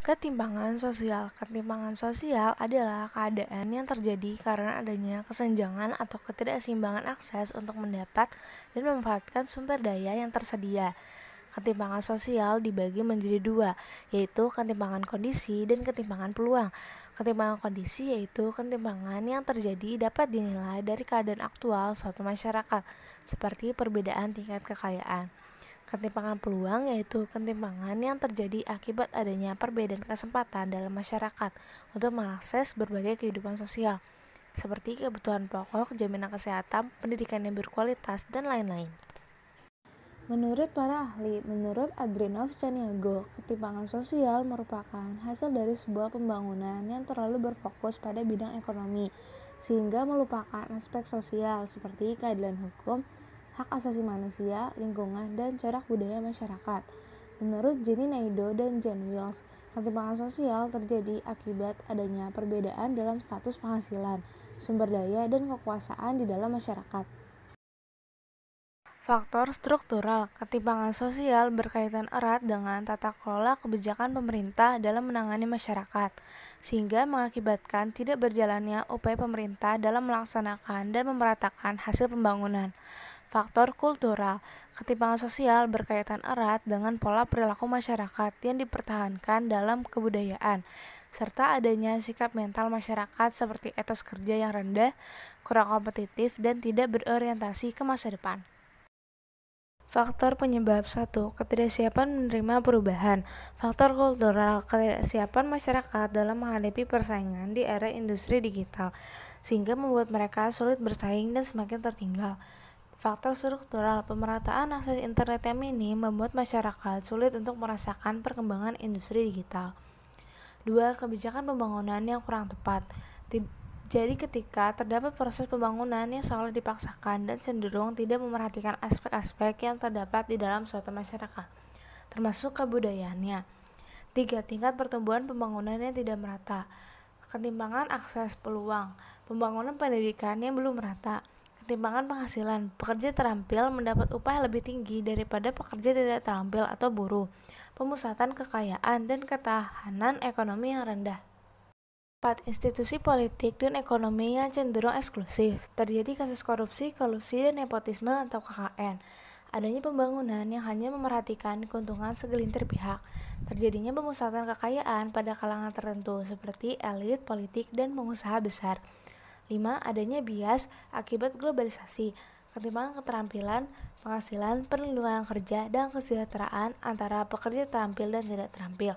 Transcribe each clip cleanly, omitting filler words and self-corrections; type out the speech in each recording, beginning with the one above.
Ketimpangan sosial. Ketimpangan sosial adalah keadaan yang terjadi karena adanya kesenjangan atau ketidakseimbangan akses untuk mendapat dan memanfaatkan sumber daya yang tersedia. Ketimpangan sosial dibagi menjadi dua, yaitu ketimpangan kondisi dan ketimpangan peluang. Ketimpangan kondisi yaitu ketimpangan yang terjadi dapat dinilai dari keadaan aktual suatu masyarakat, seperti perbedaan tingkat kekayaan. Ketimpangan peluang yaitu ketimpangan yang terjadi akibat adanya perbedaan kesempatan dalam masyarakat untuk mengakses berbagai kehidupan sosial, seperti kebutuhan pokok, jaminan kesehatan, pendidikan yang berkualitas, dan lain-lain. Menurut para ahli, menurut Adrianov Chaniago, ketimpangan sosial merupakan hasil dari sebuah pembangunan yang terlalu berfokus pada bidang ekonomi, sehingga melupakan aspek sosial seperti keadilan hukum, hak asasi manusia, lingkungan, dan corak budaya masyarakat. Menurut Jenny Naido dan John Wills, ketimpangan sosial terjadi akibat adanya perbedaan dalam status penghasilan, sumber daya, dan kekuasaan di dalam masyarakat. Faktor struktural. Ketimpangan sosial berkaitan erat dengan tata kelola kebijakan pemerintah dalam menangani masyarakat, sehingga mengakibatkan tidak berjalannya upaya pemerintah dalam melaksanakan dan memeratakan hasil pembangunan. Faktor kultural. Ketimpangan sosial berkaitan erat dengan pola perilaku masyarakat yang dipertahankan dalam kebudayaan, serta adanya sikap mental masyarakat seperti etos kerja yang rendah, kurang kompetitif, dan tidak berorientasi ke masa depan. Faktor penyebab 1. Ketidaksiapan menerima perubahan. Faktor kultural. Ketidaksiapan masyarakat dalam menghadapi persaingan di era industri digital, sehingga membuat mereka sulit bersaing dan semakin tertinggal. Faktor struktural. Pemerataan akses internet yang minim membuat masyarakat sulit untuk merasakan perkembangan industri digital. 2. Kebijakan pembangunan yang kurang tepat. Jadi ketika terdapat proses pembangunan yang seolah dipaksakan dan cenderung tidak memperhatikan aspek-aspek yang terdapat di dalam suatu masyarakat, termasuk kebudayaannya. 3. Tingkat pertumbuhan pembangunan yang tidak merata. Ketimpangan akses peluang. Pembangunan pendidikan yang belum merata. Ketimpangan penghasilan. Pekerja terampil mendapat upah lebih tinggi daripada pekerja tidak terampil atau buruh. Pemusatan kekayaan dan ketahanan ekonomi yang rendah. 4. Institusi politik dan ekonomi yang cenderung eksklusif. Terjadi kasus korupsi, kolusi, dan nepotisme atau KKN. Adanya pembangunan yang hanya memerhatikan keuntungan segelintir pihak. Terjadinya pemusatan kekayaan pada kalangan tertentu seperti elit, politik, dan pengusaha besar. 5. Adanya bias akibat globalisasi. Ketimpangan keterampilan, penghasilan, perlindungan kerja, dan kesejahteraan antara pekerja terampil dan tidak terampil.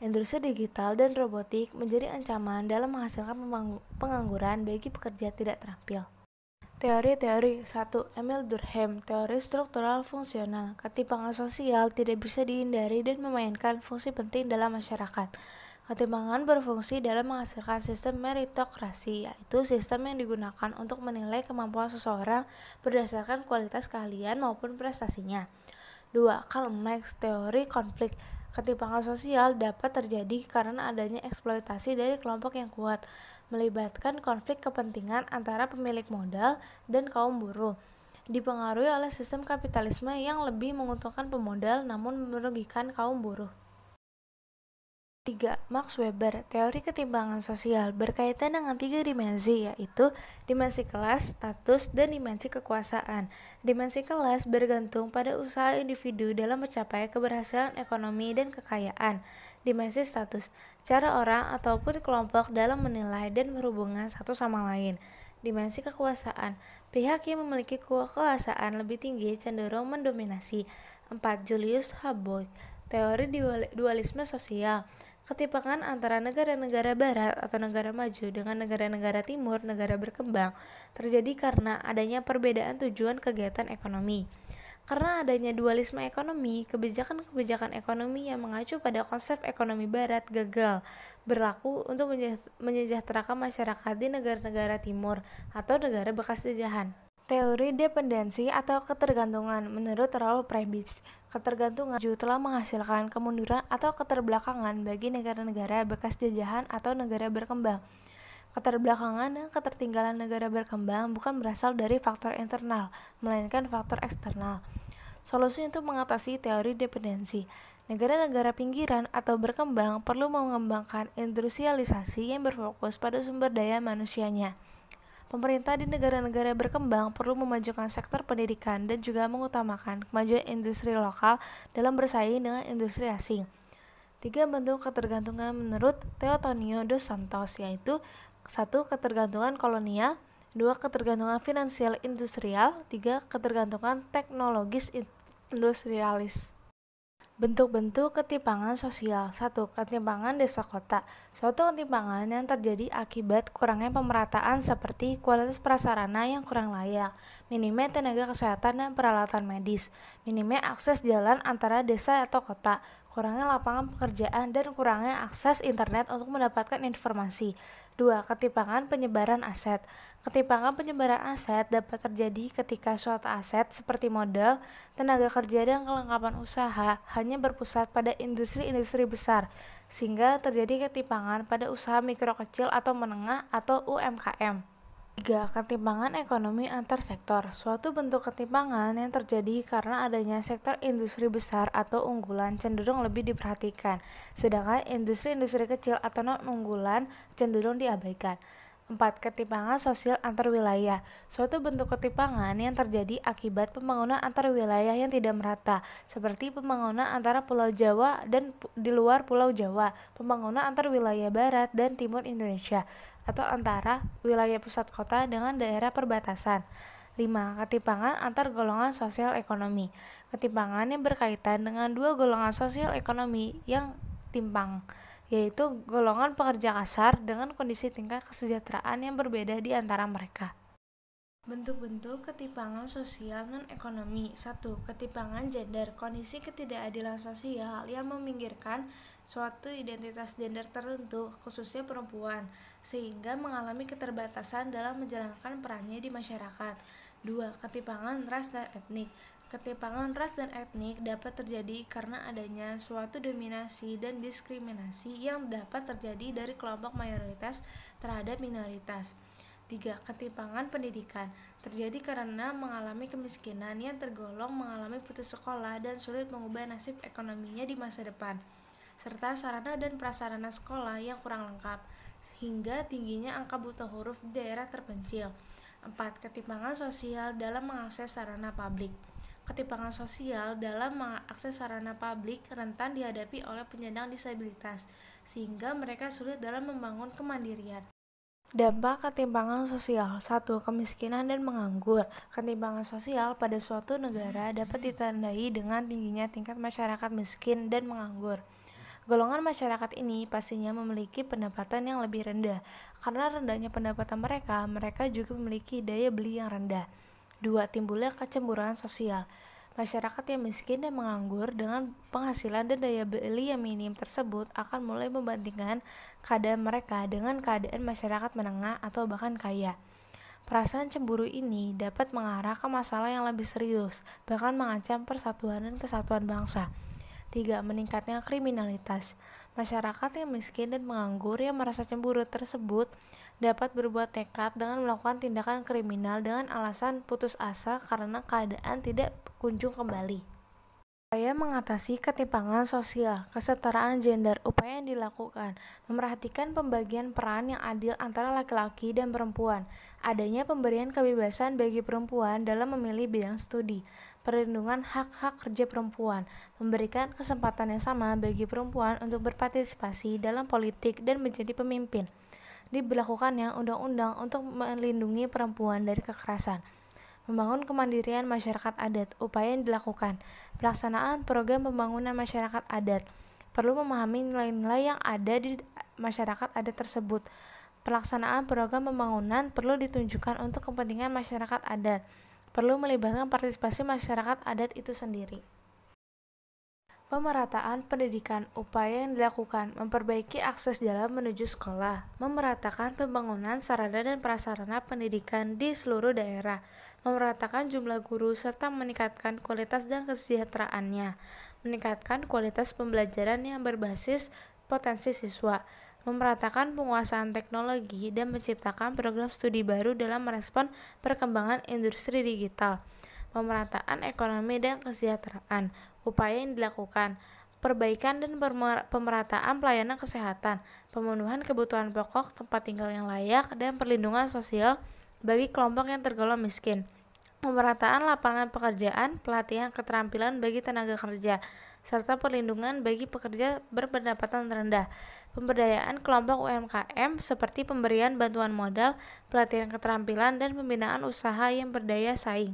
Industri digital dan robotik menjadi ancaman dalam menghasilkan pengangguran bagi pekerja tidak terampil. Teori-teori 1. Emil Durkheim. Teori struktural fungsional. Ketimpangan sosial tidak bisa dihindari dan memainkan fungsi penting dalam masyarakat. Ketimpangan berfungsi dalam menghasilkan sistem meritokrasi, yaitu sistem yang digunakan untuk menilai kemampuan seseorang berdasarkan kualitas keahlian maupun prestasinya. 2. Karl Marx. Teori konflik. Ketimpangan sosial dapat terjadi karena adanya eksploitasi dari kelompok yang kuat, melibatkan konflik kepentingan antara pemilik modal dan kaum buruh, dipengaruhi oleh sistem kapitalisme yang lebih menguntungkan pemodal namun merugikan kaum buruh. 3. Max Weber. Teori ketimpangan sosial berkaitan dengan 3 dimensi, yaitu dimensi kelas, status, dan dimensi kekuasaan. Dimensi kelas bergantung pada usaha individu dalam mencapai keberhasilan ekonomi dan kekayaan. Dimensi status, cara orang ataupun kelompok dalam menilai dan berhubungan satu sama lain. Dimensi kekuasaan, pihak yang memiliki kekuasaan lebih tinggi cenderung mendominasi. 4. Julius Habboy. Teori dualisme sosial. Ketimpangan antara negara-negara barat atau negara maju dengan negara-negara timur, negara berkembang, terjadi karena adanya perbedaan tujuan kegiatan ekonomi. Karena adanya dualisme ekonomi, kebijakan-kebijakan ekonomi yang mengacu pada konsep ekonomi barat gagal berlaku untuk menyejahterakan masyarakat di negara-negara timur atau negara bekas jajahan. Teori dependensi atau ketergantungan. Menurut Raoul Prebisch, ketergantungan telah menghasilkan kemunduran atau keterbelakangan bagi negara-negara bekas jajahan atau negara berkembang. Keterbelakangan dan ketertinggalan negara berkembang bukan berasal dari faktor internal, melainkan faktor eksternal. Solusi untuk mengatasi teori dependensi. Negara-negara pinggiran atau berkembang perlu mengembangkan industrialisasi yang berfokus pada sumber daya manusianya. Pemerintah di negara-negara berkembang perlu memajukan sektor pendidikan dan juga mengutamakan kemajuan industri lokal dalam bersaing dengan industri asing. 3 bentuk ketergantungan menurut Teotonio dos Santos, yaitu 1. Ketergantungan kolonial, 2. Ketergantungan finansial industrial, 3. Ketergantungan teknologis industrialis. Bentuk-bentuk ketimpangan sosial. 1. Ketimpangan desa kota. Suatu ketimpangan yang terjadi akibat kurangnya pemerataan seperti kualitas prasarana yang kurang layak, minimnya tenaga kesehatan dan peralatan medis, minimnya akses jalan antara desa atau kota, kurangnya lapangan pekerjaan, dan kurangnya akses internet untuk mendapatkan informasi. 2. Ketimpangan penyebaran aset. Ketimpangan penyebaran aset dapat terjadi ketika suatu aset seperti modal, tenaga kerja, dan kelengkapan usaha hanya berpusat pada industri-industri besar, sehingga terjadi ketimpangan pada usaha mikro kecil atau menengah atau UMKM. 3. Ketimpangan ekonomi antar sektor. Suatu bentuk ketimpangan yang terjadi karena adanya sektor industri besar atau unggulan cenderung lebih diperhatikan, sedangkan industri-industri kecil atau non-unggulan cenderung diabaikan. 4. Ketimpangan sosial antar wilayah. Suatu bentuk ketimpangan yang terjadi akibat pembangunan antar wilayah yang tidak merata, seperti pembangunan antara Pulau Jawa dan di luar Pulau Jawa, pembangunan antar wilayah barat dan timur Indonesia, atau antara wilayah pusat kota dengan daerah perbatasan. 5. Ketimpangan antar golongan sosial ekonomi. Ketimpangan yang berkaitan dengan dua golongan sosial ekonomi yang timpang, yaitu golongan pekerja kasar dengan kondisi tingkat kesejahteraan yang berbeda di antara mereka. Bentuk-bentuk ketimpangan sosial non-ekonomi. 1. Ketimpangan gender. Kondisi ketidakadilan sosial yang meminggirkan suatu identitas gender tertentu, khususnya perempuan, sehingga mengalami keterbatasan dalam menjalankan perannya di masyarakat. 2. Ketimpangan ras dan etnik. Ketimpangan ras dan etnik dapat terjadi karena adanya suatu dominasi dan diskriminasi yang dapat terjadi dari kelompok mayoritas terhadap minoritas. 3. Ketimpangan pendidikan. Terjadi karena mengalami kemiskinan yang tergolong mengalami putus sekolah dan sulit mengubah nasib ekonominya di masa depan, serta sarana dan prasarana sekolah yang kurang lengkap, sehingga tingginya angka buta huruf di daerah terpencil. 4. Ketimpangan sosial dalam mengakses sarana publik. Ketimpangan sosial dalam mengakses sarana publik rentan dihadapi oleh penyandang disabilitas, sehingga mereka sulit dalam membangun kemandirian. Dampak ketimpangan sosial. 1. Kemiskinan dan menganggur. Ketimpangan sosial pada suatu negara dapat ditandai dengan tingginya tingkat masyarakat miskin dan menganggur. Golongan masyarakat ini pastinya memiliki pendapatan yang lebih rendah. Karena rendahnya pendapatan mereka juga memiliki daya beli yang rendah. 2. Timbulnya kecemburuan sosial. Masyarakat yang miskin dan menganggur dengan penghasilan dan daya beli yang minim tersebut akan mulai membandingkan keadaan mereka dengan keadaan masyarakat menengah atau bahkan kaya. Perasaan cemburu ini dapat mengarah ke masalah yang lebih serius, bahkan mengancam persatuan dan kesatuan bangsa. 3. Meningkatnya kriminalitas. Masyarakat yang miskin dan menganggur yang merasa cemburu tersebut dapat berbuat nekat dengan melakukan tindakan kriminal dengan alasan putus asa karena keadaan tidak kunjung kembali. Upaya mengatasi ketimpangan sosial. Kesetaraan gender. Upaya yang dilakukan memperhatikan pembagian peran yang adil antara laki-laki dan perempuan, adanya pemberian kebebasan bagi perempuan dalam memilih bidang studi, perlindungan hak-hak kerja perempuan, memberikan kesempatan yang sama bagi perempuan untuk berpartisipasi dalam politik dan menjadi pemimpin, diberlakukannya undang-undang untuk melindungi perempuan dari kekerasan. Membangun kemandirian masyarakat adat. Upaya yang dilakukan. Pelaksanaan program pembangunan masyarakat adat. Perlu memahami nilai-nilai yang ada di masyarakat adat tersebut. Pelaksanaan program pembangunan perlu ditunjukkan untuk kepentingan masyarakat adat. Perlu melibatkan partisipasi masyarakat adat itu sendiri. Pemerataan pendidikan. Upaya yang dilakukan memperbaiki akses jalan menuju sekolah, memeratakan pembangunan sarana dan prasarana pendidikan di seluruh daerah, memeratakan jumlah guru serta meningkatkan kualitas dan kesejahteraannya, meningkatkan kualitas pembelajaran yang berbasis potensi siswa, memeratakan penguasaan teknologi dan menciptakan program studi baru dalam merespon perkembangan industri digital. Pemerataan ekonomi dan kesejahteraan. Upaya yang dilakukan perbaikan dan pemerataan pelayanan kesehatan, pemenuhan kebutuhan pokok, tempat tinggal yang layak, dan perlindungan sosial bagi kelompok yang tergolong miskin. Pemerataan lapangan pekerjaan, pelatihan keterampilan bagi tenaga kerja, serta perlindungan bagi pekerja berpendapatan rendah. Pemberdayaan kelompok UMKM seperti pemberian bantuan modal, pelatihan keterampilan, dan pembinaan usaha yang berdaya saing.